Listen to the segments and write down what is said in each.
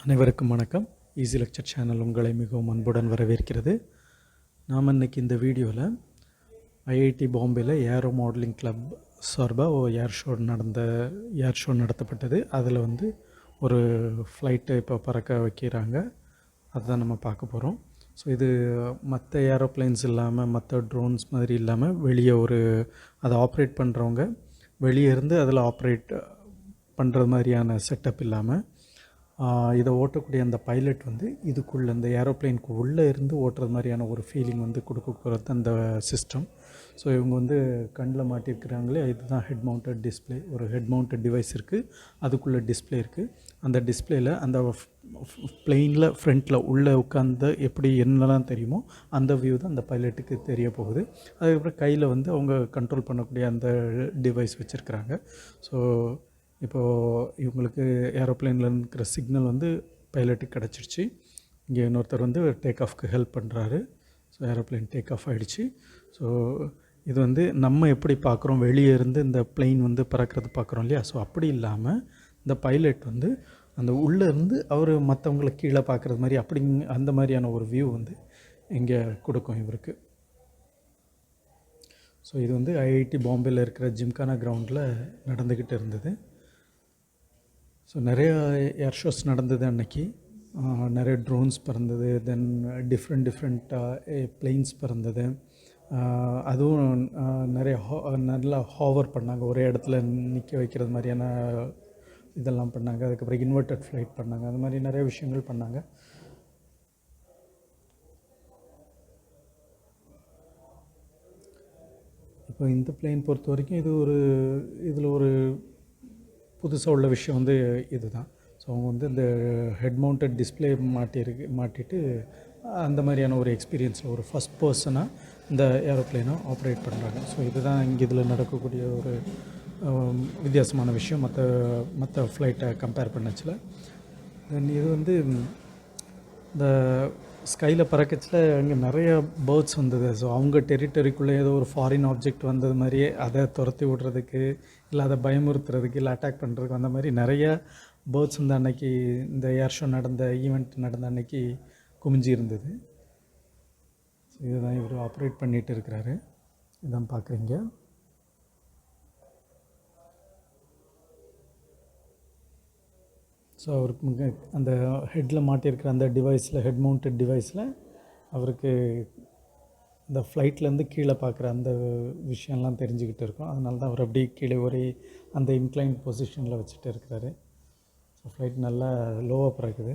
அனைவருக்கும் வணக்கம். Easy lecture channel உங்களை மிகவும் அன்புடன் வரவேற்கிறது. நாம் இன்றைக்கி இந்த வீடியோவில் ஐஐடி பாம்பேயில் ஏரோ மாடலிங் கிளப் சார்பாக ஏர் ஷோ நடத்தப்பட்டது. அதில் ஒரு ஃப்ளைட்டை இப்போ பறக்க வைக்கிறாங்க. அதுதான் நம்ம பார்க்க போகிறோம். ஸோ இது மற்ற ஏரோப்ளைன்ஸ் இல்லாமல், மற்ற ட்ரோன்ஸ் மாதிரி இல்லாமல், வெளியே அதை ஆப்ரேட் பண்ணுறவங்க வெளியே இருந்து அதில் ஆப்ரேட் பண்ணுறது மாதிரியான செட்டப் இல்லாமல், இதை ஓட்டக்கூடிய அந்த பைலட் இதுக்குள்ளே இந்த ஏரோப்ளைனுக்கு உள்ளே இருந்து ஓட்டுறது மாதிரியான ஒரு ஃபீலிங் கொடுக்கறது அந்த சிஸ்டம். ஸோ இவங்க கண்ணில் மாட்டியிருக்கிறாங்களே, இதுதான் ஹெட் மவுண்டட் டிஸ்பிளே. ஒரு ஹெட் மவுண்டட் டிவைஸ் இருக்குது, அதுக்குள்ளே டிஸ்பிளே இருக்குது. அந்த டிஸ்பிளேயில் அந்த பிளெயினில் ஃப்ரண்ட்டில் உள்ளே உட்காந்து எப்படி என்னெல்லாம் தெரியுமோ அந்த வியூ தான் அந்த பைலட்டுக்கு தெரிய போகுது. அதுக்கப்புறம் கையில் அவங்க கண்ட்ரோல் பண்ணக்கூடிய அந்த டிவைஸ் வச்சுருக்கிறாங்க. ஸோ இப்போது இவங்களுக்கு ஏரோப்ளைனில் இருக்கிற சிக்னல் பைலட்டுக்கு கிடச்சிருச்சு. இங்கே இன்னொருத்தர் டேக் ஆஃப்க்கு ஹெல்ப் பண்ணுறாரு. ஸோ ஏரோப்ளைன் டேக் ஆஃப் ஆகிடுச்சு. ஸோ இது நம்ம எப்படி பார்க்குறோம், வெளியே இருந்து இந்த பிளெயின் பறக்கிறது பார்க்குறோம் இல்லையா? ஸோ அப்படி இல்லாமல் இந்த பைலட் அந்த உள்ளே இருந்து அவர் மற்றவங்களை கீழே பார்க்குறது மாதிரி அந்த மாதிரியான ஒரு வியூ இங்கே கொடுக்கும் இவருக்கு. ஸோ இது ஐஐடி பாம்பேயில் இருக்கிற ஜிம்கானா கிரவுண்டில் நடந்துக்கிட்டு இருந்தது. ஸோ நிறைய ஏர் ஷோஸ் நடந்தது அன்னைக்கு. நிறைய ட்ரோன்ஸ் பறந்தது, தென் டிஃப்ரெண்ட் பிளெயின்ஸ் பறந்தது. அதுவும் நிறைய நல்லா ஹாவர் பண்ணாங்க, ஒரே இடத்துல நிற்க வைக்கிறது மாதிரியான இதெல்லாம் பண்ணாங்க. அதுக்கப்புறம் இன்வெர்டட் ஃப்ளைட் பண்ணாங்க. அது மாதிரி நிறைய விஷயங்கள் பண்ணாங்க. இப்போ இந்த பிளேன் பொறுத்த வரைக்கும் இதில் ஒரு புதுசாக உள்ள விஷயம் இதுதான். ஸோ அவங்க இந்த ஹெட் மவுண்டட் டிஸ்பிளே மாட்டிட்டு அந்த மாதிரியான ஒரு எக்ஸ்பீரியன்ஸில் ஒரு ஃபஸ்ட் பர்சனாக இந்த ஏரோப்ளைனை ஆப்ரேட் பண்ணுறாங்க. ஸோ இதுதான் இதில் நடக்கக்கூடிய ஒரு வித்தியாசமான விஷயம் மற்ற ஃப்ளைட்டை கம்பேர் பண்ணச்சில். தென் இது இந்த ஸ்கையில் பறக்கச்சில் அங்கே நிறைய பேர்ட்ஸ் வந்தது. ஸோ அவங்க டெரிட்டரிக்குள்ளே ஏதோ ஒரு ஃபாரின் ஆப்ஜெக்ட் வந்தது மாதிரியே அதை துரத்தி விடுறதுக்கு, இல்லை அதை பயமுறுத்துறதுக்கு, இல்லை அட்டாக் பண்ணுறதுக்கு அந்த மாதிரி நிறைய பேர்ட்ஸ் அன்னைக்கு இந்த ஏர் ஷோ ஈவெண்ட் நடந்த அன்னைக்கு குமிஞ்சி இருந்தது. ஸோ இதுதான் இவர் ஆப்ரேட் பண்ணிகிட்டு இருக்கிறாரு. இதான் பார்க்குறீங்க. ஸோ அவருக்கு அந்த ஹெட்டில் மாட்டியிருக்கிற அந்த டிவைஸில், ஹெட் மவுண்டட் டிவைஸில் அவருக்கு இந்த ஃப்ளைட்லேருந்து கீழே பார்க்குற அந்த விஷயம்லாம் தெரிஞ்சுக்கிட்டு இருக்கோம். அதனால தான் அவர் அப்படியே கீழே அந்த இன்க்ளைன் பொசிஷனில் வச்சுட்டு இருக்கிறாரு. ஸோ ஃப்ளைட் நல்லா லோவாக பறக்குது.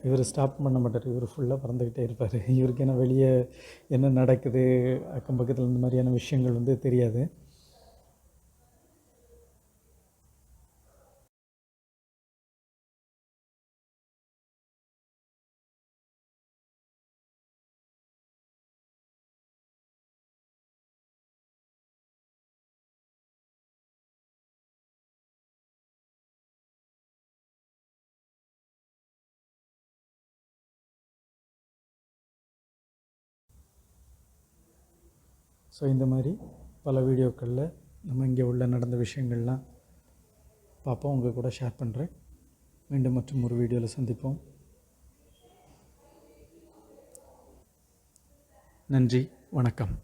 இவர் ஸ்டாப் பண்ண மாட்டார், இவர் ஃபுல்லாக பறந்துக்கிட்டே இருப்பார். இவருக்கு என்ன வெளியே என்ன நடக்குது, அக்கம் பக்கத்தில் இந்த மாதிரியான விஷயங்கள் தெரியாது. ஸோ இந்த மாதிரி பல வீடியோக்களில் நம்ம இங்கே நடந்த விஷயங்கள்லாம் பார்ப்போம், உங்கள் கூட ஷேர் பண்ணுறேன். மீண்டும் மற்றும் ஒரு வீடியோவில் சந்திப்போம். நன்றி, வணக்கம்.